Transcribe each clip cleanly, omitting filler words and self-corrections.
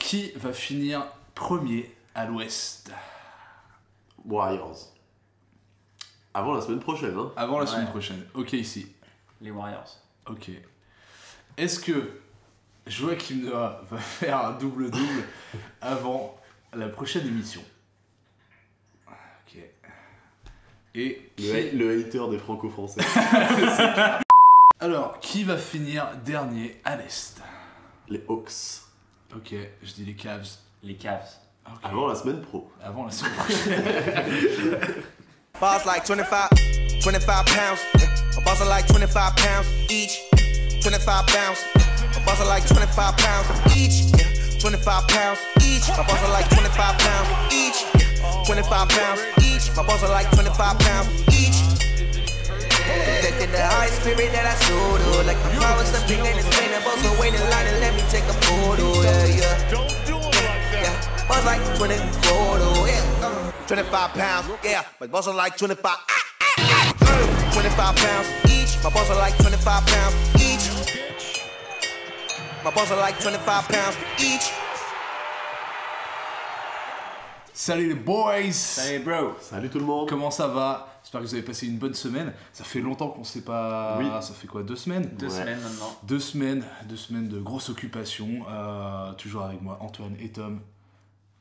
qui va finir premier à l'ouest? Warriors. Avant la semaine prochaine, hein. Avant la semaine prochaine. Ok, ici. Les Warriors. Ok. Est-ce que Joachim Noah va faire un double-double avant la prochaine émission? Ok. Et Le hater des franco-français. alors, qui va finir dernier à l'Est? Les Hawks. Ok, je dis les Cavs. Les Cavs. Okay. Avant la semaine pro. Avant la semaine prochaine. Bars like 25 pounds. My bars are like 25 pounds each. 25 pounds. My bars are like 25 pounds each. 25 pounds each. My bars are like 25 pounds each. 25 pounds each. My bars are like 25 pounds each. Protected the high spirit that I showed her. Like the power something that is trainable. So wait in line and let me take a photo. Yeah. Don't do it like that. Bars like 24, yeah. 25 pounds, yeah. My balls are like 25. 25 pounds each. My balls are like 25 pounds each. My balls are like 25 pounds each. Salut les boys! Salut bro! Salut tout le monde. Comment ça va? J'espère que vous avez passé une bonne semaine. Ça fait longtemps qu'on ne s'est pas... Oui. Ça fait quoi, 2 semaines? 2 semaines maintenant. 2 semaines de grosse occupation. Toujours avec moi, Antoine et Tom.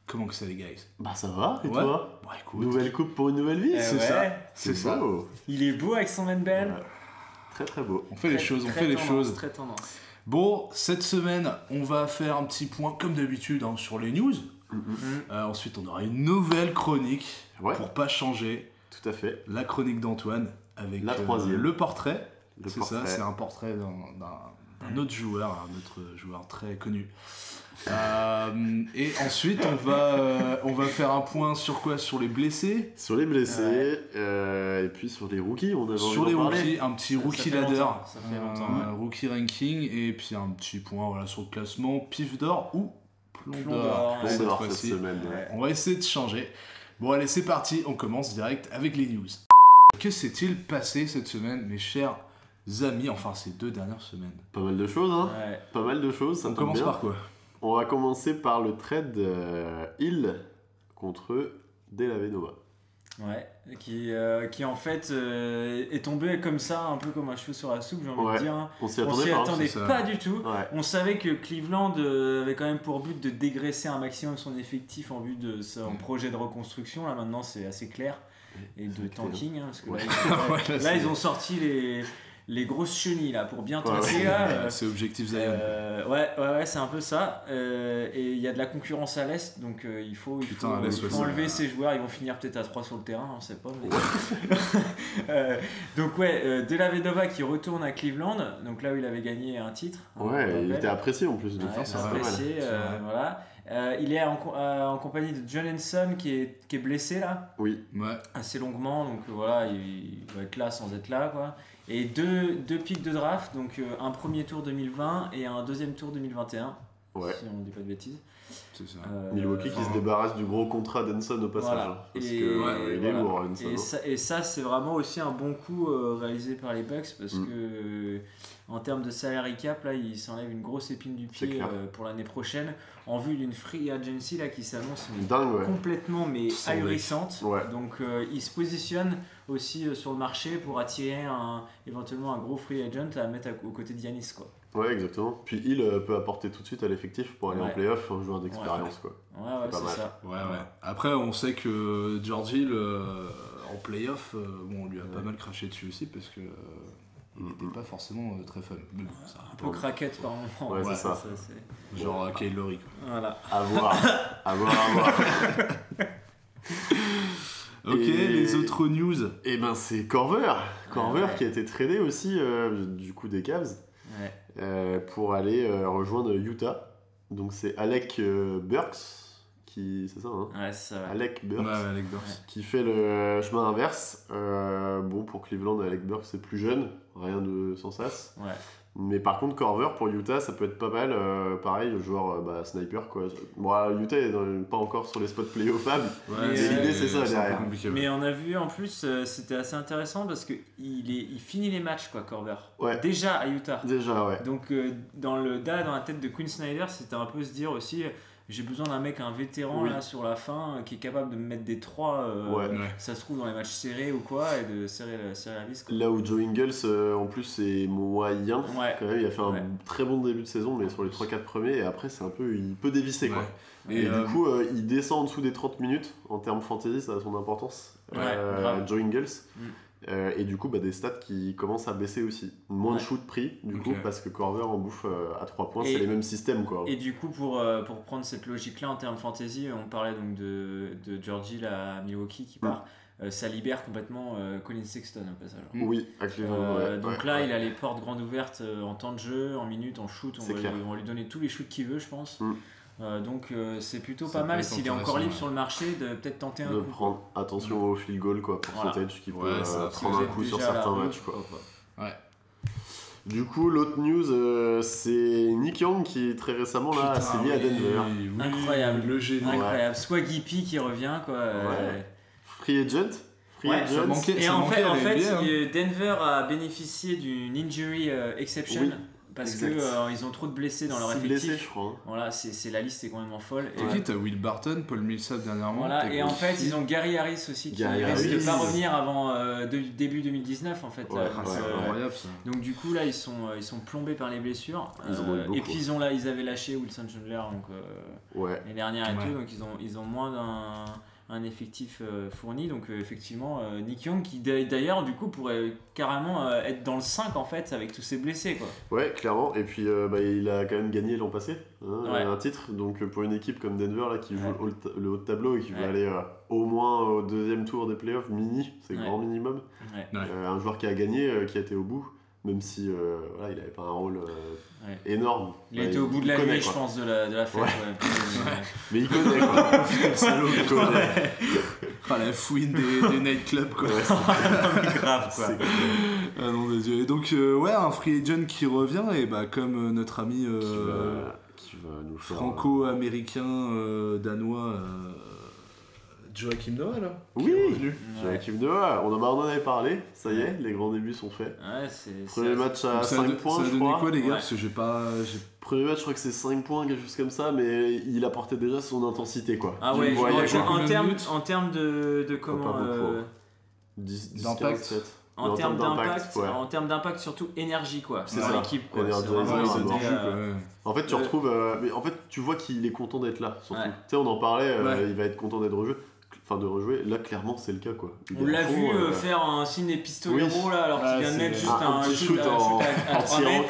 Comment que ça les guys? Bah ça va, et Ouais. toi? Bon, écoute, Nouvelle coupe pour une nouvelle vie. c'est ouais. ça. C'est ça. beau. Il est beau avec son handbell. Ouais. Très très beau. On fait les choses, on fait les choses. Très tendance. Bon, cette semaine, on va faire un petit point, comme d'habitude, hein, sur les news. Ensuite, on aura une nouvelle chronique, Ouais. pour pas changer. Tout à fait. La chronique d'Antoine, avec La troisième. le portrait. Le C'est portrait. ça, c'est un portrait d'un autre joueur, un autre joueur très connu. Et ensuite, on va faire un point sur quoi? Sur les blessés, Sur les blessés, et puis sur les rookies, on avait sur envie les d'en parler. rookies, un petit Ça rookie fait ladder, longtemps, ça fait longtemps, un rookie ranking, et puis un petit point voilà, sur le classement pif d'or ou plomb d'or. Plomb cette d'or cette fois-ci. semaine. Ouais. Ouais. On va essayer de changer. Bon allez, c'est parti, on commence direct avec les news. Que s'est-il passé cette semaine, mes chers amis, enfin ces 2 dernières semaines? Pas mal de choses, hein. Ouais. Pas mal de choses, ça On tombe commence bien. par quoi? On va commencer par le trade Hill contre Delavedova. Ouais. Qui en fait est tombé comme ça, un peu comme un cheveu sur la soupe, j'ai envie Ouais. de dire. Hein. On s'y On s'y attendait pas. attendait c'est ça. pas du tout. Ouais. On savait que Cleveland avait quand même pour but de dégraisser un maximum son effectif en vue de son projet de reconstruction. Là maintenant c'est assez clair. Et de c'est clair. tanking, hein, parce que Ouais. là, Ouais, là, ils ont sorti les grosses chenilles là, pour bien Ouais, tasser. ouais. Là, C'est objectif Zion. ouais, c'est un peu ça. Et il y a de la concurrence à l'Est, donc il faut Putain, à l'Est, ouais, enlever ces joueurs. Ils vont finir peut-être à 3 sur le terrain, on sait pas. Mais... donc ouais, Delavedova qui retourne à Cleveland, donc là où il avait gagné un titre. hein, Ouais, on il rappelle. était apprécié en plus de Ouais, ça, c'est c'est pas mal. apprécié, C'est vrai. voilà. Il est en compagnie de John Henson qui est blessé là, Oui, Ouais. assez longuement, donc voilà, il va être là sans être là quoi. Et deux pics de draft, donc un premier tour 2020 et un deuxième tour 2021, ouais. si on ne dit pas de bêtises. C'est ça. Milwaukee qui se débarrasse du gros contrat d'Henson au passage. Voilà. hein, parce Et- que ouais, il est voilà. lourd, Henson. hein. Et ça c'est vraiment aussi un bon coup réalisé par les Bucks parce que en termes de salary cap là ils s'enlèvent une grosse épine du C'est pied clair. pour l'année prochaine en vue d'une free agency là qui s'annonce mais Dingue, ouais. complètement mais Sans ahurissante. Ouais. Donc il se positionne aussi sur le marché pour attirer éventuellement un gros free agent à mettre aux côtés de Giannis quoi. Ouais, exactement. Puis Hill peut apporter tout de suite à l'effectif pour aller Ouais. en playoff, un joueur d'expérience. Quoi. Ouais, C'est pas c'est mal. ça. Ouais. Après, on sait que George Hill, en playoff, bon, on lui a pas mal craché dessus aussi parce que il n'était pas forcément très fun. Mais bon, ça, Un peu craquette par moment. Ouais, c'est ça. c'est- genre Kyle Lowry. Quoi. Voilà. À voir. à voir. Ok, Et- les autres news. Et ben c'est Korver. Korver Ouais. qui a été tradé aussi du coup des Cavs Ouais. pour aller rejoindre Utah. Donc c'est Alec Burks qui. C'est ça, hein? Ouais, c'est ça. Ouais. Alec Burks. Ouais, Alec Burks. Qui fait le chemin inverse. Bon, pour Cleveland, Alec Burks c'est plus jeune, rien de sans sas. Ouais. Mais par contre, Korver pour Utah, ça peut être pas mal. Pareil, le joueur sniper quoi. Bon, Utah est pas encore sur les spots playoffables. Ouais, Mais l'idée, c'est ça, un peu derrière. compliqué, ouais. Mais on a vu en plus, c'était assez intéressant parce que il finit les matchs quoi, Korver. Ouais. Déjà à Utah. Déjà, ouais. Donc dans la tête de Quinn Snyder, c'était un peu se dire aussi, j'ai besoin d'un mec, un vétéran là sur la fin, qui est capable de me mettre des 3, ça se trouve dans les matchs serrés ou quoi, et de serrer la vis. Quoi. Là où Joe Ingles, en plus, c'est moyen, quand même, il a fait un très bon début de saison, mais sur les 3-4 premiers, et après, il peut dévisser, quoi. Et du coup, il descend en dessous des 30 minutes, en termes fantasy, ça a son importance, Joe Ingles. Et du coup, des stats qui commencent à baisser aussi. Moins de shoot pris, du coup, parce que Korver en bouffe à 3 points, c'est les mêmes systèmes, quoi. Et du coup, pour prendre cette logique-là en termes fantasy, on parlait donc de Georgie à Milwaukee qui part. Ça libère complètement Colin Sexton au passage. Oui, à Cleveland. Donc là, il a les portes grandes ouvertes en temps de jeu, en minutes, en shoot. On va lui donner tous les shoots qu'il veut, je pense. Donc c'est plutôt pas mal s'il est encore libre sur le marché de peut-être tenter un coup. De prendre attention au field goal pour Footage qui peut prendre un coup sur certains matchs. Du coup, l'autre news, c'est Nick Young qui très récemment s'est lié à Denver. Incroyable, le génie. Incroyable. Swaggy P qui revient quoi. Free agent. Ça manquait, et en fait, Denver a bénéficié d'une injury exception. Parce qu'ils ont trop de blessés dans leur effectif. Blessés, je crois. Voilà, c'est la liste est complètement folle. Et t'as Will Barton, Paul Millsap dernièrement. Voilà, et en fait, ils ont Gary Harris aussi qui risque de pas revenir avant début 2019 en fait. Incroyable ça. Donc du coup là, ils sont plombés par les blessures. Et puis ils avaient lâché Wilson Chandler l'année dernière et tout, donc ils ont moins un effectif fourni, donc effectivement Nick Young qui d'ailleurs du coup pourrait carrément être dans le 5 en fait avec tous ses blessés quoi. Ouais, clairement, et puis il a quand même gagné l'an passé un titre, donc pour une équipe comme Denver là qui joue le haut de tableau et qui veut aller au moins au deuxième tour des playoffs, c'est le grand minimum. Un joueur qui a gagné, qui a été au bout, même si il n'avait pas un rôle énorme. Il était au bout de la nuit, je pense, de la fête. Mais il connaît quoi. Le salaud, il connaît. La fouine des nightclubs quoi. Grave quoi. Ah non, des yeux. Et donc un free agent qui revient et comme notre ami qui va nous franco-américain danois Joakim Noah là. Oui, Joakim Noah, on en avait parlé, ça y est, les grands débuts sont faits. Premier match à 5 points, je crois. Ça a donné quoi les gars parce que j'ai pas... Premier match, je crois que c'est 5 points, quelque chose comme ça, mais il apportait déjà son intensité quoi. Ah ouais, en termes de comment... 10, d'impact 7. En termes d'impact, surtout énergie quoi. C'est ça, l'équipe quoi. En fait, tu retrouves, mais en fait, tu vois qu'il est content d'être là. Surtout, tu sais, on en parlait, il va être content d'être de rejouer. Là, clairement, c'est le cas quoi. On l'a vu faire un signe des pistolero là, alors qu'il vient de mettre juste un petit shoot en tirant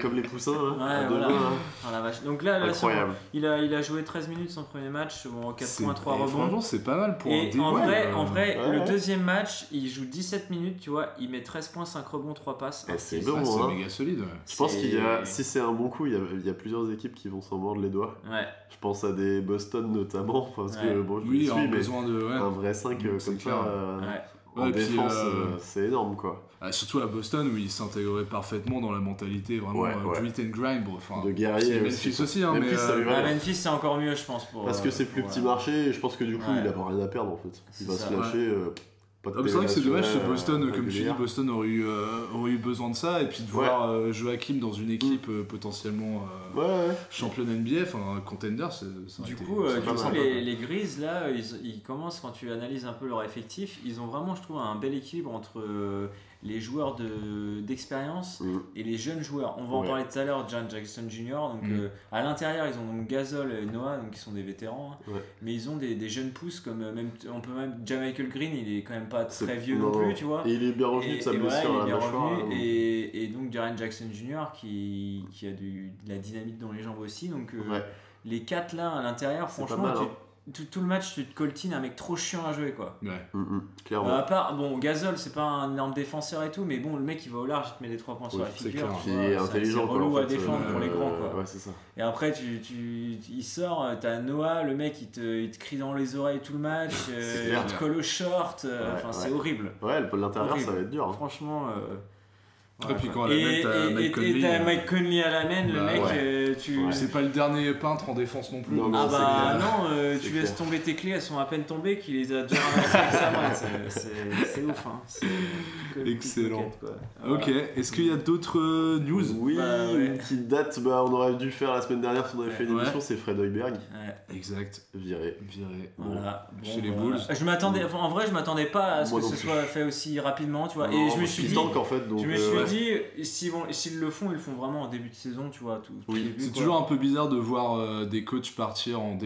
comme les poussins. La vache. Donc là, il a joué 13 minutes son premier match, 4 points, 3 rebonds. Franchement, c'est pas mal pour un début. En vrai, le deuxième match, il joue 17 minutes, tu vois, il met 13 points, 5 rebonds, 3 passes. C'est méga solide. Je pense si c'est un bon coup, il y a plusieurs équipes qui vont s'en mordre les doigts. Je pense à des Boston notamment, parce que je les suis, mais un vrai 5 comme ça en défense, c'est énorme quoi. Surtout à Boston où il s'intégrerait parfaitement dans la mentalité vraiment grit and grind, de guerrier. Memphis aussi hein, Memphis c'est encore mieux je pense parce que c'est plus petit marché et je pense que du coup il a pas rien à perdre en fait. Il va se lâcher. C'est vrai que c'est dommage que Boston, comme tu dis, Boston aurait eu besoin de ça et puis de voir Joakim dans une équipe potentiellement championne NBA, enfin contender. Du coup, les Grizzlies là, ils commencent, quand tu analyses un peu leur effectif, ils ont vraiment, je trouve, un bel équilibre entre les joueurs d'expérience et les jeunes joueurs. On va en parler tout à l'heure, Jaren Jackson Jr. Donc à l'intérieur, ils ont donc Gasol et Noah, donc qui sont des vétérans, mais ils ont des jeunes pousses comme on peut même Jamichael Green, il est quand même pas très vieux non plus, tu vois. Et il est bien revenu de sa blessure à la mâchoire. Et donc Jaren Jackson Jr. qui a de la dynamite dans les jambes aussi. Donc les 4 là à l'intérieur, franchement, tout le match tu te coltines un mec trop chiant à jouer quoi. Clairement. À part Gasol, c'est pas un énorme défenseur et tout, mais bon, le mec il va au large, il te met des 3 points sur la figure. Il est intelligent, c'est relou à défendre pour les grands quoi. Ouais, c'est ça. Et après il sort, t'as Noah, le mec il te crie dans les oreilles tout le match, il te colle au short, c'est horrible. Ouais, l'intérieur ça va être dur. Franchement. Et puis quand à la main, t'as Mike Conley. Et t'as Mike Conley à la main, le mec, C'est pas le dernier peintre en défense non plus. Non, tu laisses tomber tes clés, elles sont à peine tombées, qu'il les a déjà ramassées avec sa main. C'est ouf, hein. Excellent. Ok, est-ce qu'il y a d'autres news? Oui, une petite date, on aurait dû faire la semaine dernière si on avait fait une émission, c'est Fred Hoiberg. Exact. Viré. Voilà. Chez les Bulls. En vrai, je m'attendais pas à ce que ce soit fait aussi rapidement, tu vois. Et je me suis dit, s'ils le font, ils le font vraiment en début de saison, tu vois. C'est toujours un peu bizarre de voir des coachs partir en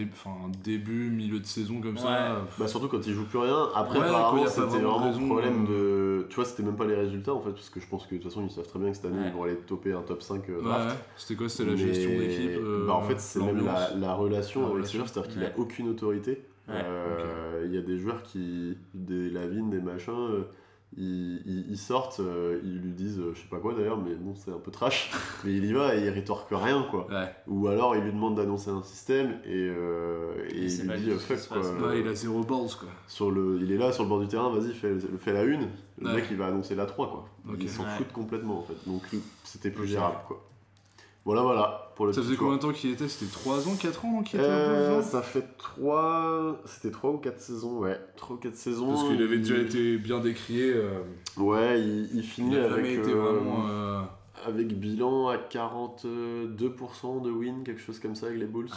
début, milieu de saison comme ça. Surtout quand ils jouent plus rien. Après, apparemment, c'était vraiment un problème de. Tu vois, c'était même pas les résultats en fait, parce que je pense que de toute façon, ils savent très bien que cette année, ils vont aller toper un top 5 draft. C'était quoi? C'était la gestion d'équipe en fait, c'est même la relation avec ces joueurs, c'est-à-dire qu'il a aucune autorité. Il y a des joueurs des Lavine, des machins. Ils sortent, ils lui disent je sais pas quoi d'ailleurs, mais bon c'est un peu trash, mais il y va et il rétorque rien quoi. Ou alors il lui demande d'annoncer un système et il lui dit fuck quoi. Il a zéro balls quoi. Il est là sur le bord du terrain, vas-y fais la une, le mec il va annoncer la 3 quoi. Il s'en fout complètement en fait, donc c'était plus gérable quoi. Voilà pour le. Ça faisait combien de temps qu'il était? C'était 3 ans, 4 ans qu'il était ça fait 3. C'était 3 ou 4 saisons, 3 ou 4 saisons. Parce qu'il avait déjà été bien décrié. Ouais, il finit avec bilan à 42% de win, quelque chose comme ça avec les Bulls.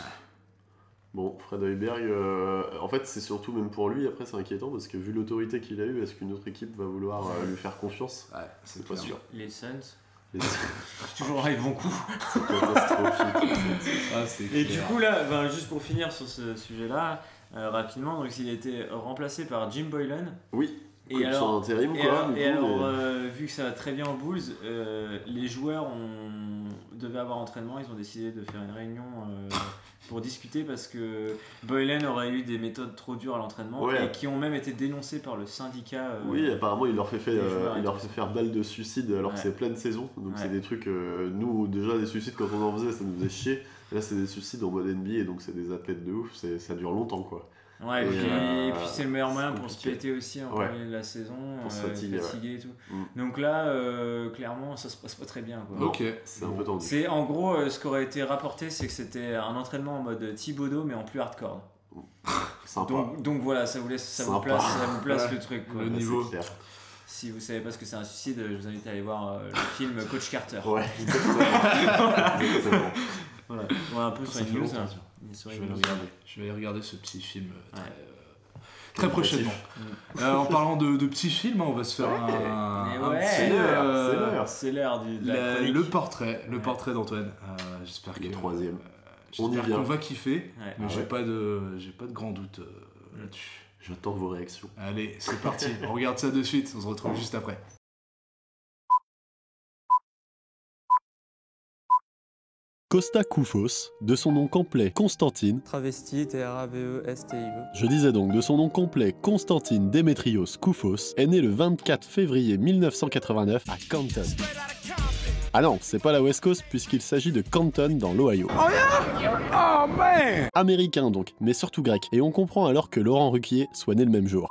Bon, Fred Hoiberg, en fait c'est surtout même pour lui, après c'est inquiétant parce que vu l'autorité qu'il a eue, est-ce qu'une autre équipe va vouloir lui faire confiance? C'est pas sûr. Les Suns toujours avec bon coup. C'est catastrophique. Et du coup là, juste pour finir sur ce sujet-là, rapidement, donc il a été remplacé par Jim Boylan. Oui. Et alors, intérim, vu que ça va très bien aux Bulls, les joueurs devaient avoir entraînement, ils ont décidé de faire une réunion pour discuter parce que Boylan aurait eu des méthodes trop dures à l'entraînement et qui ont même été dénoncées par le syndicat. Oui, apparemment il leur fait faire balle de suicide alors que c'est pleine saison, donc c'est des trucs, nous déjà des suicides quand on en faisait ça nous faisait chier, et là c'est des suicides en mode NBA donc c'est des athlètes de ouf, ça dure longtemps quoi. Ouais, et puis c'est le meilleur moyen pour se péter aussi en premier de la saison, pour se fatiguer et tout. Donc là, clairement, ça se passe pas très bien. Quoi. Ok, c'est un peu tendu. C'est en gros, ce qui aurait été rapporté, c'est que c'était un entraînement en mode Thibodeau, mais en plus hardcore. Sympa. Donc voilà, ça vous place le truc. Quoi. Le niveau. Si vous savez pas ce que c'est un suicide, je vous invite à aller voir le film Coach Carter. Ouais, exactement. Voilà, un peu sur une news. Je vais regarder ce petit film très prochainement. En parlant de petits films, on va se faire c'est l'heure de la chronique. Le portrait d'Antoine. J'espère le troisième. J'espère qu'on va kiffer, mais j'ai pas de grand doute là-dessus. J'attends vos réactions. Allez, c'est parti. On regarde ça de suite. On se retrouve juste après. Costa Koufos, de son nom complet Constantine, travesti, T-R-A-V-E-S-T-I-E. Je disais donc de son nom complet Constantine Démétrios Koufos, est né le 24 février 1989 à Canton. Ah non, c'est pas la West Coast puisqu'il s'agit de Canton dans l'Ohio. Oh man! Américain donc, mais surtout grec, et on comprend alors que Laurent Ruquier soit né le même jour.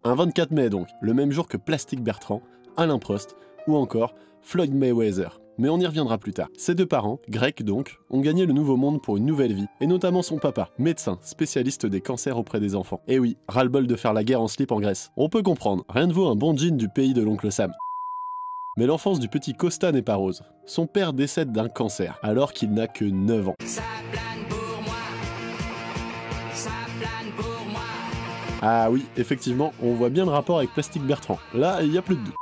Un 24 mai donc, le même jour que Plastic Bertrand, Alain Prost ou encore Floyd Mayweather. Mais on y reviendra plus tard. Ses deux parents, grecs donc, ont gagné le nouveau monde pour une nouvelle vie, et notamment son papa, médecin, spécialiste des cancers auprès des enfants. Et oui, ras-le-bol de faire la guerre en slip en Grèce. On peut comprendre, rien ne vaut un bon jean du pays de l'oncle Sam. Mais l'enfance du petit Costa n'est pas rose. Son père décède d'un cancer, alors qu'il n'a que 9 ans. Ça plane pour moi. Ça plane pour moi. Ah oui, effectivement, on voit bien le rapport avec Plastic Bertrand. Là, il n'y a plus de doute.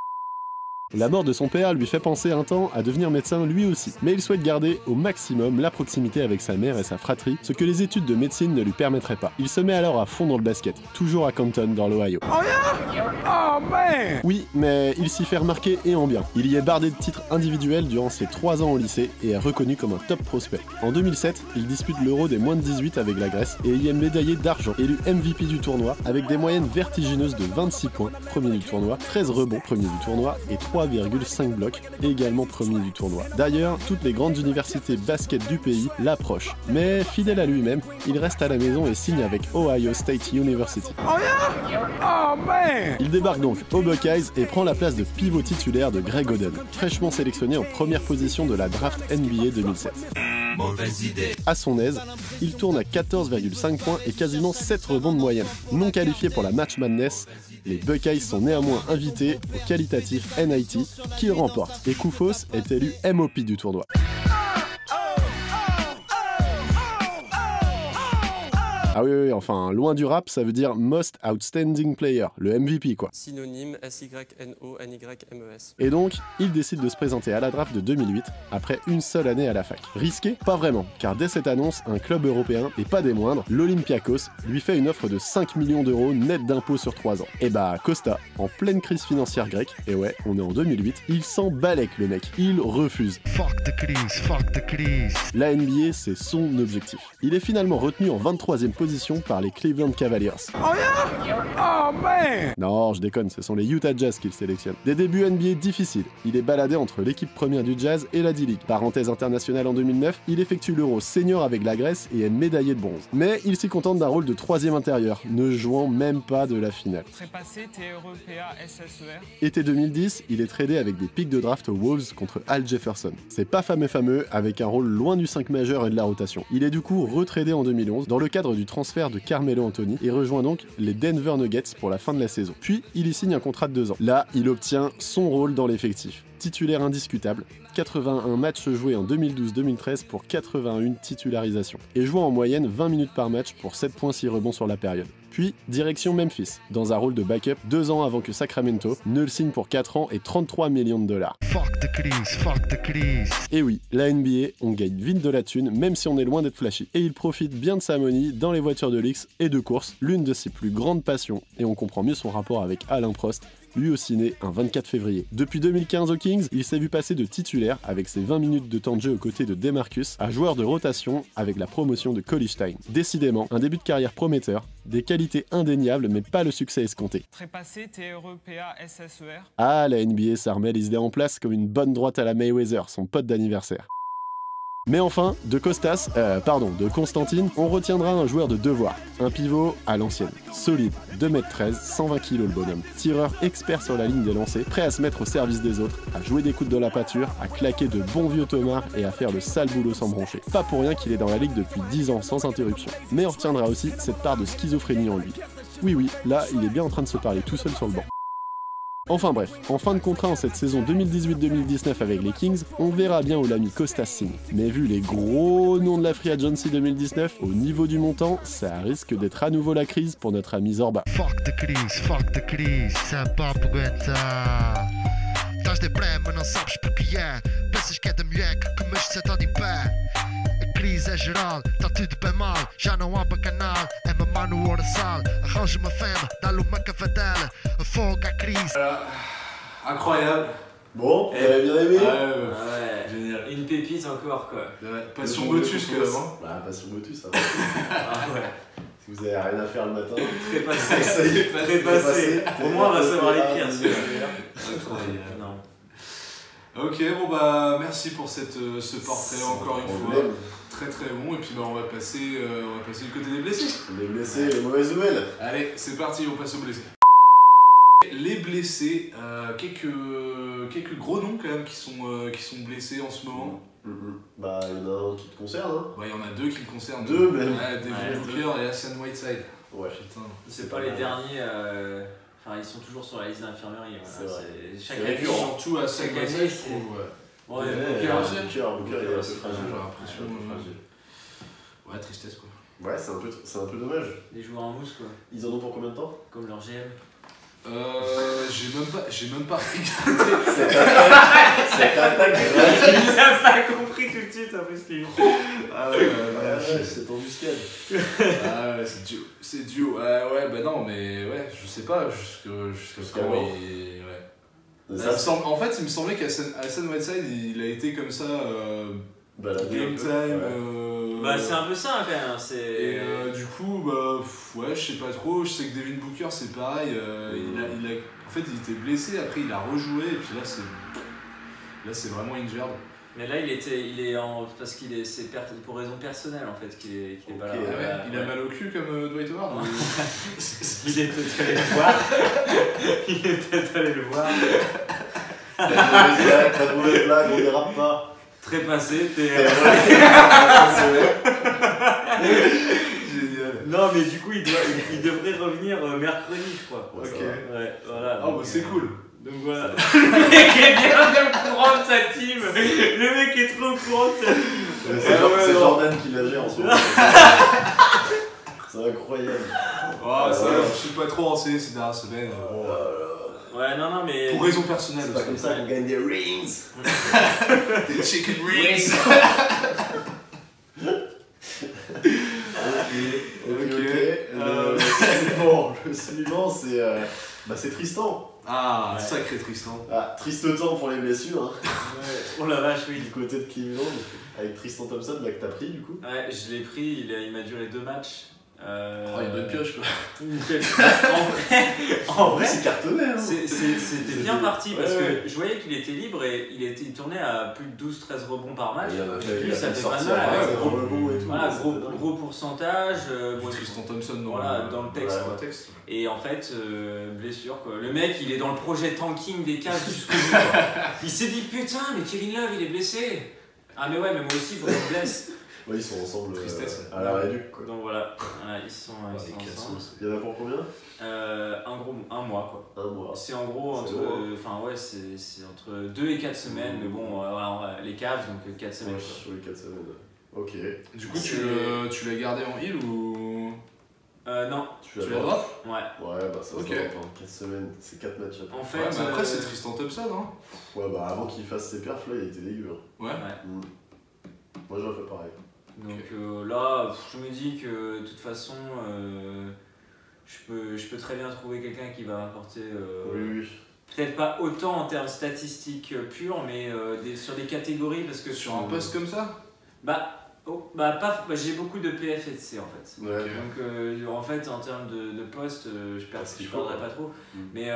La mort de son père lui fait penser un temps à devenir médecin lui aussi, mais il souhaite garder au maximum la proximité avec sa mère et sa fratrie, ce que les études de médecine ne lui permettraient pas. Il se met alors à fond dans le basket, toujours à Canton dans l'Ohio. Oh man! Oui, mais il s'y fait remarquer et en bien. Il y est bardé de titres individuels durant ses 3 ans au lycée et est reconnu comme un top prospect. En 2007, il dispute l'Euro des moins de 18 avec la Grèce et y est médaillé d'argent, élu MVP du tournoi avec des moyennes vertigineuses de 26 points, premier du tournoi, 13 rebonds, premier du tournoi et 3,5 blocs, également premier du tournoi. D'ailleurs, toutes les grandes universités basket du pays l'approchent. Mais fidèle à lui-même, il reste à la maison et signe avec Ohio State University. Oh man! Il débarque donc aux Buckeyes et prend la place de pivot titulaire de Greg Oden, fraîchement sélectionné en première position de la draft NBA 2007. Mauvaise idée. À son aise, il tourne à 14,5 points et quasiment 7 rebonds de moyenne. Non qualifiés pour la March Madness, les Buckeyes sont néanmoins invités au qualitatif NIT qu'ils remportent. Et Koufos est élu MOP du tournoi. Ah oui, enfin, loin du rap, ça veut dire Most Outstanding Player, le MVP quoi. Synonyme SYNONYMES. Et donc, il décide de se présenter à la draft de 2008, après une seule année à la fac. Risqué? Pas vraiment, car dès cette annonce, un club européen, et pas des moindres, l'Olympiakos, lui fait une offre de 5 millions d'euros net d'impôts sur 3 ans. Et bah, Costa, en pleine crise financière grecque, et ouais, on est en 2008, il s'en balèque le mec, il refuse. Fuck the crise. La NBA, c'est son objectif. Il est finalement retenu en 23e position par les Cleveland Cavaliers. Oh yeah? Oh man! Non, je déconne, ce sont les Utah Jazz qu'il sélectionne. Des débuts NBA difficiles. Il est baladé entre l'équipe première du Jazz et la D-League. Parenthèse internationale en 2009, il effectue l'Euro senior avec la Grèce et est médaillé de bronze. Mais il s'y contente d'un rôle de 3e intérieur, ne jouant même pas de la finale. Trépassé, TREPA, SSER. Été 2010, il est tradé avec des pics de draft aux Wolves contre Al Jefferson. C'est pas fameux, avec un rôle loin du 5 majeur et de la rotation. Il est du coup retradé en 2011 dans le cadre du transfert de Carmelo Anthony et rejoint donc les Denver Nuggets pour la fin de la saison. Puis il y signe un contrat de 2 ans. Là, il obtient son rôle dans l'effectif. Titulaire indiscutable, 81 matchs joués en 2012-2013 pour 81 titularisations. Et jouant en moyenne 20 minutes par match pour 7 points 6 rebonds sur la période. Puis, direction Memphis, dans un rôle de backup 2 ans avant que Sacramento ne le signe pour 4 ans et 33 millions de dollars. Fuck the crise. Et oui, la NBA, on gagne vite de la thune, même si on est loin d'être flashy. Et il profite bien de sa money dans les voitures de luxe et de course, l'une de ses plus grandes passions, et on comprend mieux son rapport avec Alain Prost, lui aussi né un 24 février. Depuis 2015 aux Kings, il s'est vu passer de titulaire avec ses 20 minutes de temps de jeu aux côtés de DeMarcus à joueur de rotation avec la promotion de College-Time. Décidément, un début de carrière prometteur, des qualités indéniables mais pas le succès escompté. Trépassé, TREPA, SSER. Ah, la NBA s'armait l'idée en place comme une bonne droite à la Mayweather, son pote d'anniversaire. Mais enfin, de Constantine, on retiendra un joueur de devoir, un pivot à l'ancienne, solide, 2m13, 120 kg le bonhomme, tireur expert sur la ligne des lancers, prêt à se mettre au service des autres, à jouer des coudes dans la pâture, à claquer de bons vieux tomards et à faire le sale boulot sans broncher. Pas pour rien qu'il est dans la ligue depuis 10 ans sans interruption. Mais on retiendra aussi cette part de schizophrénie en lui. Oui, là, il est bien en train de se parler tout seul sur le banc. Enfin bref, en fin de contrat en cette saison 2018-2019 avec les Kings, on verra bien où l'ami Costas signe. Mais vu les gros noms de la Free Agency 2019, au niveau du montant, ça risque d'être à nouveau la crise pour notre ami Zorba. Fuck the crise, sympa pour Guetta. Estás de pré, mas não sabes porque é. Pensas que é da mulher que comes sentado em pé. A crise é geral, tá tudo bem mal. Já não há bacanal, é mamar no oraçal. Arranja uma femme, dá-lhe uma cavadela. Afoga a crise. Incroyable. Bon, vous avez bien aimé? Ouais, génial. Une pépite encore quoi. Ouais, passion Motus quand même. Bah, passion Motus, ça va. Ah ouais. Si vous avez rien à faire le matin. Trépassé. Ça y est, Trépassé. Au moins on va savoir les pires. Non. Ok, bon bah merci pour ce portrait encore une fois. Très très bon, et puis bah, on va passer du côté des blessés. Les blessés, les mauvaises nouvelles. Allez, c'est parti, on passe aux blessés. Les blessés, quelques gros noms quand même qui sont blessés en ce moment. Bah il y en a un qui te concerne hein. Ouais, il y en a 2 qui me concernent. 2 même. Ouais, Devin Booker et Hassan Whiteside. Ouais. Putain. C'est pas les derniers, enfin ils sont toujours sur la liste d'infirmerie. C'est vrai. Chaque année, surtout à Hassan Whiteside, je trouve. Ouais, Booker, il est un peu fragile. J'ai l'impression. Ouais, tristesse quoi. Ouais, c'est un peu dommage. Les joueurs en mousse quoi. Ils en ont pour combien de temps? Comme leur GM. J'ai même pas regardé. Cette attaque de Il a pas compris tout de suite après ce qu'il Ah ouais, c'est embuscade. Ah ouais, c'est duo. Ouais, bah non, mais ouais, je sais pas jusqu'à quand ouais. En fait, il me semblait qu'Hassan Whiteside, il a été comme ça. Game time. Bah c'est un peu ça quand même. Et du coup, bah ouais, je sais pas trop. Je sais que Devin Booker c'est pareil. En fait, il était blessé. Après, il a rejoué. Et puis là, c'est vraiment injured. Mais là, il est en parce c'est pour raison personnelle en fait qu'il est pas là. Ah ouais, il a mal au cul comme Dwight Howard. Il est peut-être allé le voir. Pas de mauvaise blague, on dérape pas. Trépassé, t'es. Génial. Non, mais du coup, il devrait revenir mercredi, je crois. Ouais, ok. Ouais, voilà. Ah, bah c'est cool. Donc voilà. Le mec est bien au courant de sa team. Le mec est trop au courant de sa team. C'est Jordan qui la gère en ce moment. C'est incroyable. Je suis pas trop renseigné ces dernières semaines. Ouais, non, mais. Pour raison personnelle. C'est pas comme ça qu'on gagne des rings. Des chicken rings. Bon, le suivant, c'est Tristan. Ah, sacré Tristan. Ah, triste temps pour les blessures. Hein. Oh la vache, oui. Du côté de Cleveland, avec Tristan Thompson, que t'as pris du coup. Ouais, je l'ai pris, il m'a duré 2 matchs. Une bonne pioche quoi. En vrai, c'est cartonné. Hein. C'était bien parti parce que je voyais qu'il était libre et il tournait à plus de 12-13 rebonds par match. Lui, ça fait pas mal. Gros pourcentage. Tristan Thompson dans le texte. Et en fait, blessure quoi. Le mec, il est dans le projet tanking des Cavs jusqu'au bout. Il s'est dit putain, mais Kevin Love, il est blessé. Ah mais ouais, mais moi aussi, il faut que je me blesse. Ouais, ils sont ensemble Tristesse. à la réduc quoi. Donc voilà, ils sont ensemble. Il y en a pour combien un mois quoi. Un mois. C'est en gros entre, c'est entre 2 et 4 semaines, mais bon, les Cavs donc 4 semaines. Sur les 4 semaines. Ok. Du coup, tu l'as gardé en heal ou non. Tu l'as drop? Ouais. Ouais, bah ça se drop. 4 semaines, c'est 4 matchs après. En fait, mais après c'est Tristan Thompson hein. Ouais, bah avant qu'il fasse ses perfs là, il était dégueu. Ouais. Moi j'aurais fait pareil. Donc là, je me dis que de toute façon, je peux très bien trouver quelqu'un qui va apporter. Oui. Peut-être pas autant en termes statistiques purs, mais sur des catégories parce que sur un poste comme ça. J'ai beaucoup de PF et de C en fait. Ouais. Donc en fait en termes de poste, je perdrai pas trop. Mais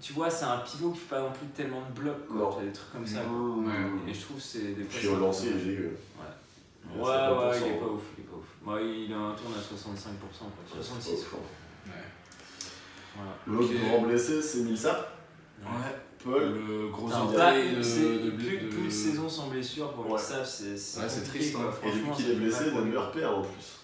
tu vois, c'est un pivot qui fait pas non plus tellement de blocs, quoi. Tu as des trucs comme ça. Et je trouve que c'est des fois. Puis au lancer, il est dégueu. Ouais, il est pas ouf. Il a un tourne à 65%, quoi. 66%. L'autre grand blessé, c'est Millsap. Ouais. Paul, le gros orteil plus de saison sans blessure pour Millsap, c'est triste. Et depuis qu'il est blessé, Denver perd en plus.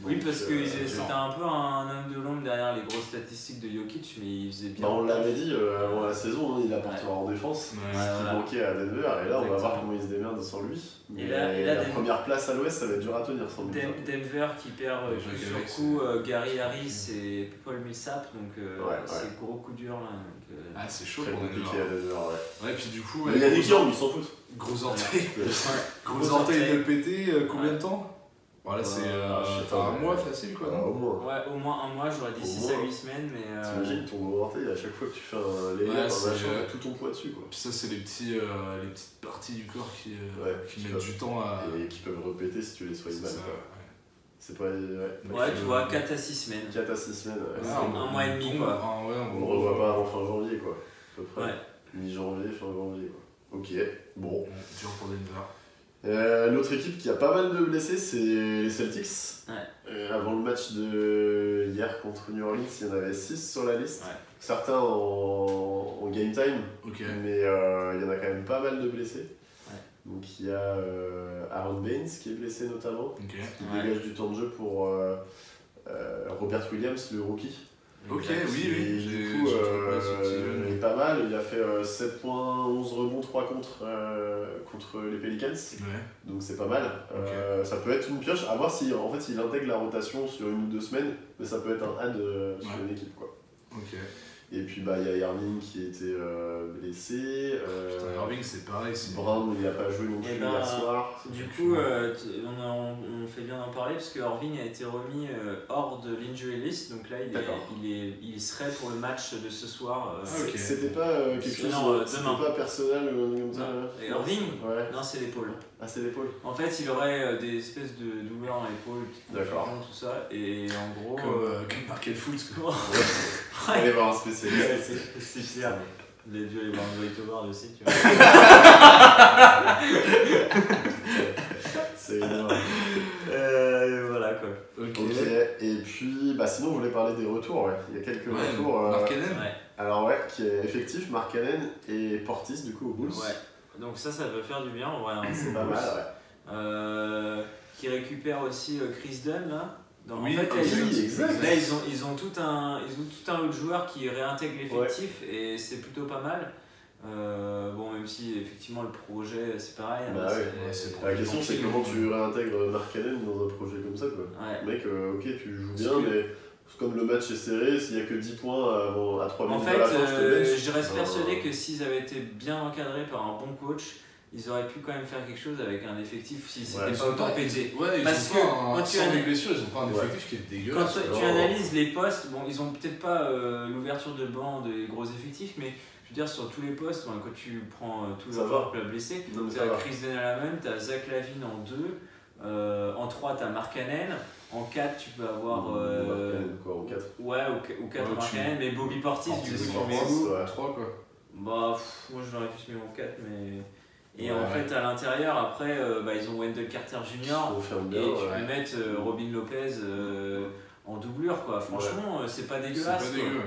Oui, parce que c'était un peu un homme de l'ombre derrière les grosses statistiques de Jokic, mais il faisait bien. On l'avait dit avant la saison, il apportera en défense, ce qui manquait à Denver, et là on va voir comment il se démerde sans lui. Et là, la première place à l'ouest, ça va être dur à tenir sans lui. Denver qui perd sur coup Gary Harris et Paul Millsap, donc c'est gros coup dur là. C'est chaud pour compliqué à Denver, ouais. Puis du coup, il y a des clients, ils s'en foutent. Gros orteil de pété, combien de temps? Voilà, c'est un mois facile quoi, non? Au moins. Ouais, au moins un mois, j'aurais dit 6 à 8 semaines, mais. T'imagines ton gros orteil, à chaque fois que tu fais un layer, tout ton poids dessus quoi. Puis ça, c'est les petites parties du corps qui mettent du temps à. Et qui peuvent répéter si tu les soignes mal. C'est pas. Ouais, tu vois, 4 à 6 semaines. 4 à 6 semaines, un mois et demi quoi. On le revoit pas avant fin janvier quoi, à peu près. Mi-janvier, fin janvier quoi. Ok, bon. Dur pour Denver. L'autre équipe qui a pas mal de blessés, c'est les Celtics. Avant le match de hier contre New Orleans, il y en avait 6 sur la liste. Certains en game time, mais il y en a quand même pas mal de blessés. Donc il y a Aaron Baines qui est blessé notamment, qui dégage du temps de jeu pour Robert Williams, le rookie. Oui. Du coup, il est pas mal. Il a fait 7 points, 11 rebonds, 3 contre les Pelicans. Donc c'est pas mal. Ça peut être une pioche. À voir s'il intègre la rotation sur 1 ou 2 semaines. Mais ça peut être un add sur une équipe, quoi. Et puis il y a Irving qui était blessé. Irving c'est pareil. Brown il n'a pas joué non plus hier soir. Du coup, on fait bien d'en parler parce que Irving a été remis hors de l'injury list. Donc là il serait pour le match de ce soir. C'était pas quelque chose c'était pas personnel comme ça. Et Irving non, c'est l'épaule. Ah, c'est l'épaule. En fait, il aurait des espèces de douleurs à l'épaule, tout ça, et en gros. Comme parquet de foot, quoi. Allez voir un spécialiste. C'est clair. Les dû aller voir un Dwight Howard aussi, tu vois. C'est énorme. Voilà quoi. Ok, et puis puis, sinon, on voulait parler des retours. Ouais. Il y a quelques retours. Mark Allen. Alors, qui est effectif, Mark Allen et Portis, du coup, aux Bulls. Ouais. Donc, ça peut faire du bien en vrai. C'est pas mal, ouais. Qui récupère aussi Chris Dunn, là. Donc, oui, en fait, exact. Là, ils ont tout un autre joueur qui réintègre l'effectif et c'est plutôt pas mal. Même si effectivement le projet c'est pareil. La question c'est comment tu réintègres Mark Allen dans un projet comme ça quoi. Mec, ok, tu joues bien, mais comme le match est serré, s'il n'y a que 10 points à 3 minutes de la fin, je reste persuadé que s'ils avaient été bien encadrés par un bon coach, ils auraient pu quand même faire quelque chose avec un effectif si c'était pas autant pété. Parce que quand tu as des blessures, ils ont pas un effectif qui est dégueulasse. Quand tu analyses les postes, ils ont peut-être pas l'ouverture de banc des gros effectifs, mais je veux dire sur tous les postes, quand tu prends tous les joueurs blessés, tu as Chris Dunn à la main, tu as Zach LaVine en 2, en 3 tu as Mark Allen, en 4 tu peux avoir en 4 ou 4 Mark Allen, mais Bobby Portis du coup tu mets où 3 quoi. Moi je l'aurais plus mis en 4 mais... Et en fait, à l'intérieur, après, ils ont Wendell Carter Jr. Et tu peux mettre Robin Lopez en doublure, quoi. Franchement, c'est pas dégueulasse. C'est pas dégueu.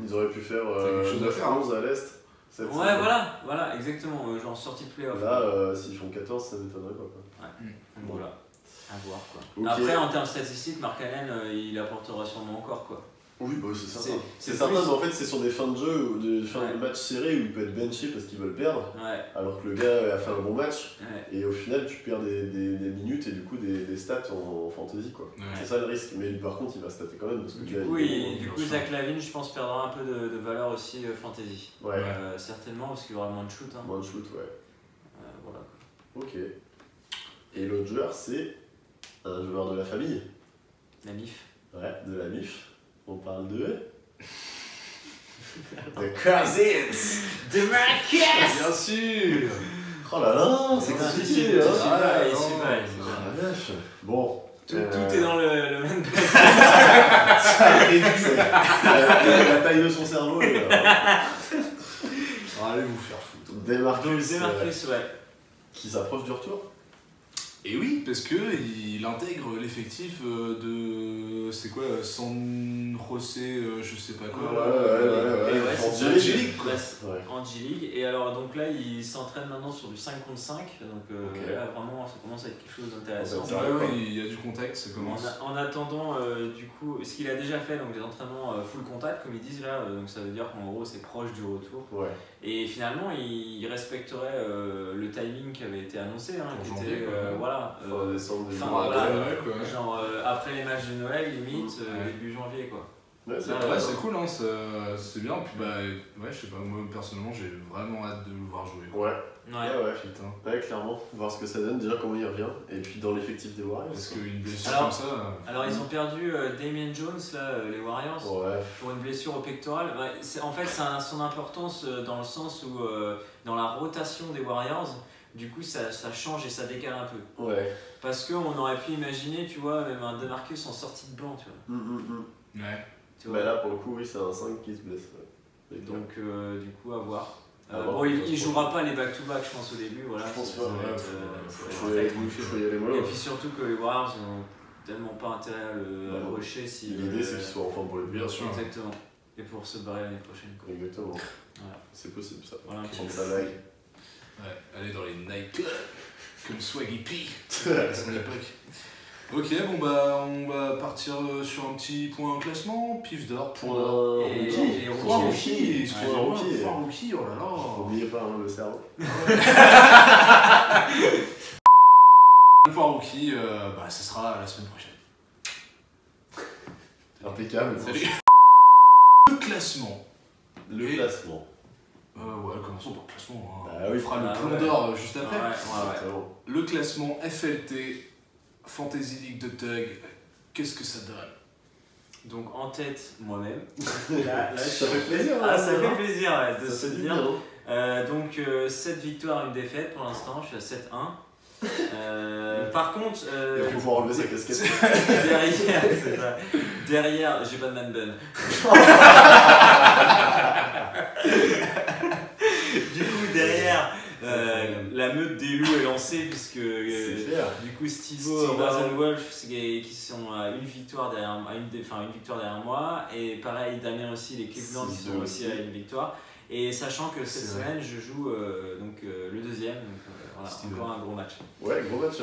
Ils auraient pu faire 9-11 à l'est. Voilà, exactement. Genre sortie de playoff. Là, s'ils font 14, ça m'étonnerait pas. Voilà. À voir, quoi. Okay. Après, en termes statistiques, Mark Allen, il apportera sûrement encore, quoi. Oui, c'est certain. C'est certain, mais en fait, c'est sur des fins de jeu ou des fins de match serrés où il peut être benché parce qu'ils veulent perdre. Alors que le gars a fait un bon match. Et au final, tu perds des minutes et du coup des stats en fantasy, quoi. C'est ça le risque. Mais par contre, il va stater quand même. Parce que du coup, Zach LaVine, je pense, perdra un peu de valeur aussi fantasy. Certainement, parce qu'il y aura moins de shoot. Moins de shoot, voilà. Ok. Et l'autre joueur, c'est un joueur de la famille. La MIF. Ouais, de la MIF. On parle de... The Cousins de Marcus. Bien sûr. Oh là là, c'est compliqué. Bon. Tout est dans le même ça réduit la taille de son cerveau. Allez vous faire foutre. Demarcus, qui s'approche du retour. Et oui, parce qu'il intègre l'effectif de... C'est quoi San José, je sais pas quoi. Angélique quoi. Angélique. Et alors donc là, il s'entraîne maintenant sur du 5 contre 5. Donc là, vraiment, ça commence à être quelque chose d'intéressant. Il y a du contact, ça commence. En attendant, du coup, ce qu'il a déjà fait, donc des entraînements full contact, comme ils disent là, donc ça veut dire qu'en gros, c'est proche du retour. Et finalement, il respecterait le timing qui avait été annoncé, qui était... après les matchs de Noël, limite, début janvier, quoi. C'est cool, hein, c'est bien. Puis je sais pas, moi personnellement, j'ai vraiment hâte de le voir jouer. Ouais, clairement. Voir ce que ça donne, déjà comment il revient. Et puis dans l'effectif des Warriors. Parce qu'une blessure comme ça. Alors ils ont perdu Damian Jones, là, les Warriors, pour une blessure au pectoral. En fait, ça a son importance dans le sens où, dans la rotation des Warriors, du coup ça change et ça décale un peu. Parce qu'on aurait pu imaginer, tu vois, même un DeMarcus en sortie de banc, tu vois. Là pour le coup, c'est un 5 qui se blesse. Donc du coup, à voir. Il jouera pas les back-to-back, je pense, au début. Voilà, je pense pas. Et puis surtout que les Warriors n'ont tellement pas intérêt à le rusher. L'idée, c'est qu'il soit en forme pour les bien sûr. Exactement. Et pour se barrer l'année prochaine. Exactement. C'est possible ça. Prendre sa vague. Aller dans les nightclubs comme Swaggy P à son époque. Ok, on va partir sur un petit point classement, pif d'or, point rookie, oh là là. N'oubliez pas le cerveau. Point rookie, ce sera la semaine prochaine. Impeccable. Salut. Le classement. Commençons par le classement. On fera le point d'or juste après. Le classement FLT. Fantasy League de Tug, qu'est-ce que ça donne? Donc en tête, moi-même. Ça fait plaisir. Ça fait plaisir de se dire. Donc 7 victoires, 1 défaite pour l'instant, je suis à 7-1. Par contre... il va pouvoir enlever sa casquette. Derrière, j'ai pas de man bun. Du coup, derrière... La meute des loups est lancée puisque du coup Steve-O et Rosenwolf qui sont à une victoire derrière moi, et pareil Damien aussi, les Cleveland qui sont aussi à une victoire. Et sachant que cette semaine je joue le deuxième, donc voilà, encore un gros match. Ouais, gros match.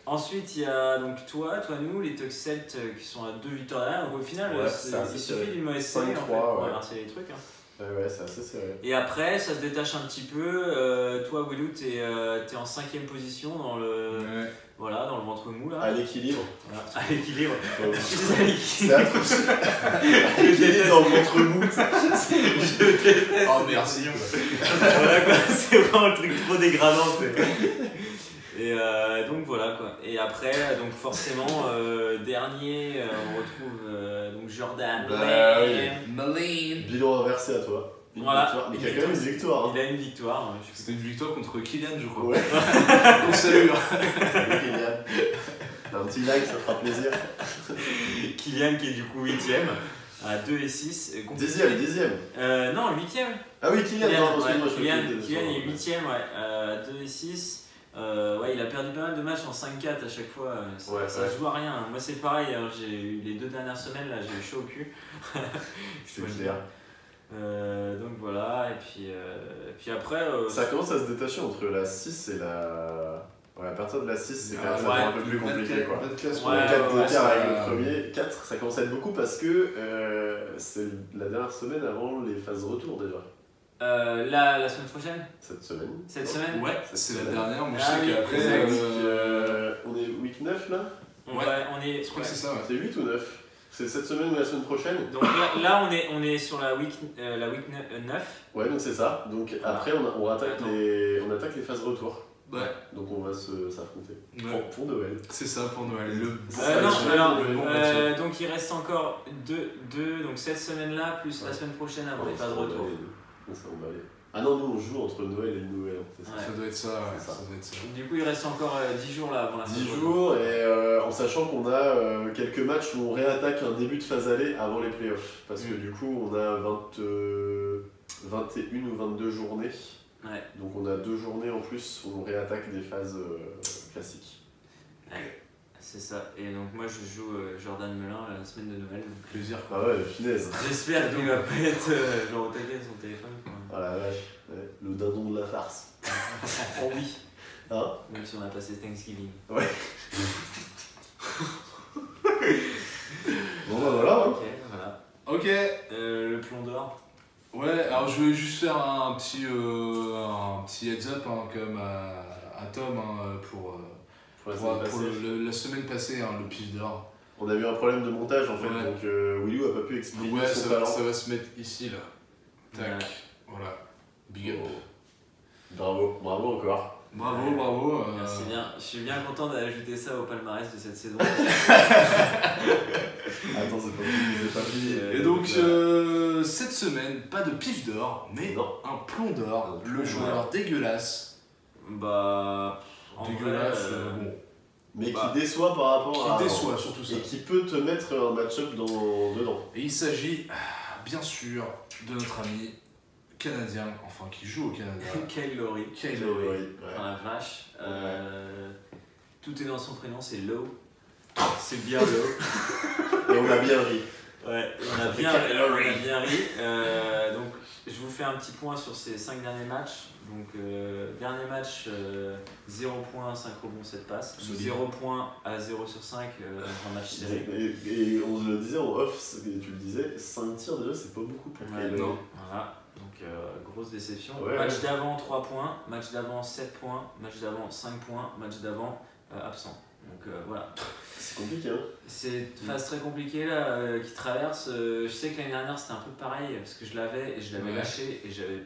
Ensuite il y a donc toi, nous, les Tuxet qui sont à 2 victoires derrière, donc au final il suffit d'une mauvaise série en fait pour inverser les trucs. Ouais, c'est assez serré. Et après, ça se détache un petit peu. Toi, Willou, t'es en 5ème position dans le ventre mou là. À l'équilibre. Voilà. À l'équilibre. C'est atroce. À l'équilibre dans le ventre mou. Je déteste. Oh merci. Voilà quoi, c'est vraiment le truc trop dégradant. Et donc voilà quoi. Et après, donc forcément, dernier, on retrouve donc Jordan Malin. Bilan inversé à toi. Voilà. Mais il a quand même une victoire. Il a une victoire. C'était une victoire contre Kylian, je crois. Ouais. On salue. Salut Kylian. Un petit like, ça fera plaisir. Kylian qui est du coup 8ème. À 2 et 6. 10ème. Non, 8ème. Ah oui, Kylian Kylian est 8ème, ouais. 2 et 6. Il a perdu pas mal de matchs en 5-4 à chaque fois, ça se joue à rien. Moi c'est pareil, j'ai eu les 2 dernières semaines là, j'ai eu chaud au cul. C'est clair. Donc voilà, et puis après. Ça commence à se détacher entre la 6 et la. Ouais, à partir de la 6, c'est quand même un peu plus compliqué quoi. 4 d'écart avec le premier. 4, ça commence à être beaucoup parce que c'est la dernière semaine avant les phases retour déjà. La semaine prochaine. Cette semaine. Ouais, c'est la dernière, mais je sais qu'après. On est week 9 là. Ouais, on est. Je crois que c'est ça, ouais. C'est 8 ou 9 ? C'est cette semaine ou la semaine prochaine ? Donc là on est sur la week 9. Ouais, donc c'est ça. Donc après, on attaque les phases retour. Ouais. Donc on va s'affronter. Ouais. Pour Noël. C'est ça, pour Noël. Donc il reste encore deux donc cette semaine-là, plus la semaine prochaine avant les phases retour. Ça, on va aller. Ah non, nous on joue entre Noël et le Nouvel An. Ça doit être ça, ouais. Ça doit être ça. Du coup, il reste encore 10 jours là avant la phase 10 jours, et en sachant qu'on a quelques matchs où on réattaque un début de phase aller avant les playoffs. Parce que du coup, on a 21 ou 22 journées. Ouais. Donc on a 2 journées en plus où on réattaque des phases classiques. Ouais. C'est ça, et donc moi je joue Jordan Melin la semaine de Noël. Donc plaisir quoi. Ah ouais, finesse. J'espère qu'il va pas être genre au taquet de son téléphone quoi. Ah la vache, ouais. Le dindon de la farce. Oh oui. Hein ? Même si on a passé Thanksgiving. Ouais. Bon bah voilà. Ok, voilà. Ok. Le plomb d'or. Ouais, alors je vais juste faire un petit heads up comme à Tom pour la semaine passée, le pif d'or. On a eu un problème de montage en fait, donc Willou a pas pu expliquer son talent. Ça va se mettre ici là. Tac, voilà. Big up. Bravo encore. Bravo. Merci bien. Je suis bien content d'ajouter ça au palmarès de cette saison. Attends, c'est pas fini. Et donc, cette semaine, pas de pif d'or, mais un plomb d'or. Le joueur dégueulasse. Bah. Dégueulasse, bon. Mais qui déçoit par rapport à. Qui déçoit, surtout ça. Et qui peut te mettre un match-up dedans. Et il s'agit, bien sûr, de notre ami canadien, enfin qui joue au Canada. Kyle Lowry. Ouais. La vache. Tout est dans son prénom, c'est Low. C'est bien Low. Et on a bien ri. Ouais, on a bien ri. Donc, je vous fais un petit point sur ces 5 derniers matchs. Donc, dernier match, 0 points, 5 rebonds, 7 passes. 0 points à 0 sur 5 dans un match serré. Et on le disait en off, tu le disais, 5 tirs déjà, c'est pas beaucoup pour Kyle Lowry. Voilà. Donc, grosse déception. Ouais, match d'avant, 3 points. Match d'avant, 7 points. Match d'avant, 5 points. Match d'avant, absent. Donc, voilà. C'est compliqué, hein. C'est une phase très compliquée là, qui traverse. Je sais que l'année dernière, c'était un peu pareil, parce que je l'avais lâché, et j'avais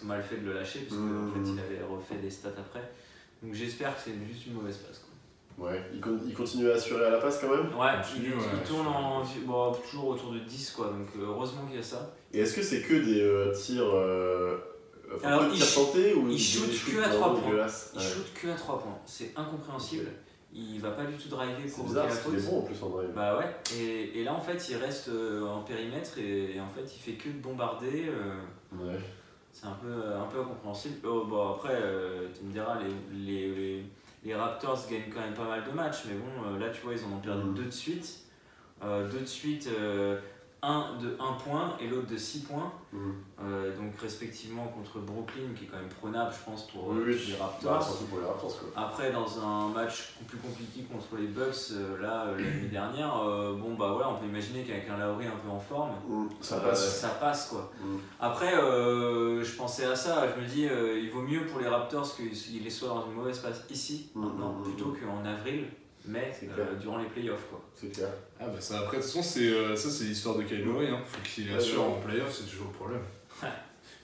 mal fait de le lâcher, parce qu'en fait, il avait refait des stats après. Donc, j'espère que c'est juste une mauvaise passe, quoi. Ouais, il continue à assurer à la passe quand même. Ouais, il tourne toujours autour de 10 quoi, donc heureusement qu'il y a ça. Et est-ce que c'est que des tirs alors, tirs tentés ou il shoot que à 3 points. Il shoot que à 3 points, c'est incompréhensible. Okay. Il va pas du tout driver pour bloquer la faute. C'est bon en plus en drive. Bah ouais, et là en fait il reste en périmètre et en fait il fait que de bombarder. Ouais. C'est un peu incompréhensible. Bon, après, tu me diras, les Raptors gagnent quand même pas mal de matchs, mais bon, là tu vois, ils en ont perdu 2 de suite. 2 de suite, un de 1 point et l'autre de 6 points. Donc respectivement contre Brooklyn, qui est quand même prenable, je pense, pour les Raptors. Surtout pour les Raptors, quoi. Après, dans un match plus compliqué contre les Bucks, l'année dernière, on peut imaginer qu'avec un Lowry un peu en forme, ça passe quoi. Après, je pensais à ça, je me dis, il vaut mieux pour les Raptors qu'ils soient dans une mauvaise passe ici, maintenant, plutôt qu'en avril. Mais durant les playoffs, quoi. C'est clair. Ah bah ça, après, de toute façon, c'est l'histoire de Kyle Lowry, hein. Faut qu'il assure en playoffs, c'est toujours le problème.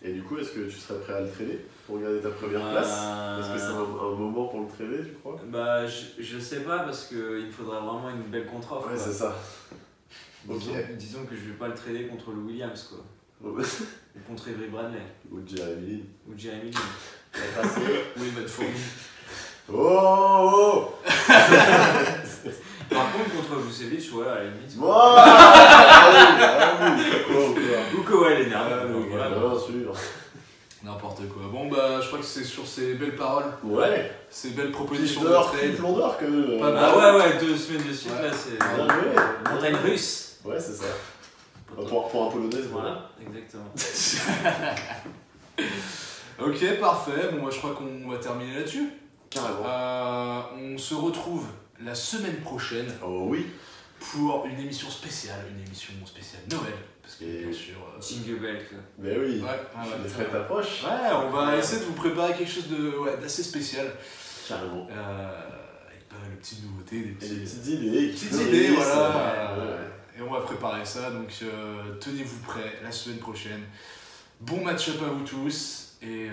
Et du coup, est-ce que tu serais prêt à le trader pour garder ta première place? Est-ce que c'est un moment pour le trader, tu crois? Bah, je sais pas, parce qu'il me faudrait vraiment une belle contre-offre. Ouais, c'est ça. Disons que je vais pas le trader contre le Williams, quoi. Ou contre Avery Bradley. Ou Jeremy Lin. Ou Jeremy Lin. Oui, Matt Fournier. Oh. Par contre, contre Vucevic, ouais, à la limite. Ou Kawhi Leonard. Bien sûr. N'importe quoi. Bon, bah, je crois que c'est sur ces belles paroles. Ouais. Ces belles propositions de trade. D'or que. Ah ouais, 2 semaines de suite, là, c'est. Montagne russe. Ouais, c'est ça. Pour un polonaise, voilà. Exactement. Ok, parfait. Bon, moi, je crois qu'on va terminer là-dessus. Carrément. On se retrouve la semaine prochaine. Oh oui. Pour une émission spéciale Noël. Parce que bien sûr. Jingle Bell. Mais oui. Les fêtes approchent. Ouais, on va essayer de vous préparer quelque chose d'assez spécial. Carrément. Avec pas mal de petites nouveautés, des petites idées. Petites idées, voilà. Et on va préparer ça. Donc tenez-vous prêts la semaine prochaine. Bon match-up à vous tous. Et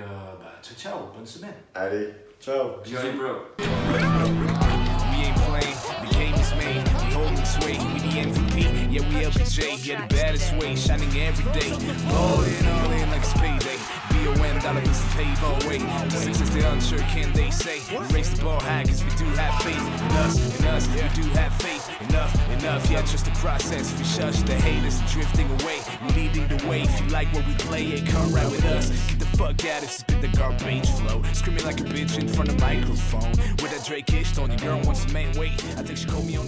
ciao, bonne semaine. Allez. Ciao. Ciao, bro. We ain't playing, the game is made. We holding sway, we the MVP. Yeah, we LBJ, yeah, the baddest way, shining every day. All in like it's payday. BOM, dollar bills to pave our way. The Sixers, they're unsure, can they say? We raise the bar high, cause we do have faith in us, we do have faith. Enough, yeah, just the process. We shush the haters drifting away. We leading the way, if you like what we play, yeah, come right with us. Get the fuck out, it's been the garbage flow. Screaming like a bitch in front of microphone. With that Drake-ish, on your girl wants to main weight. I think she called me on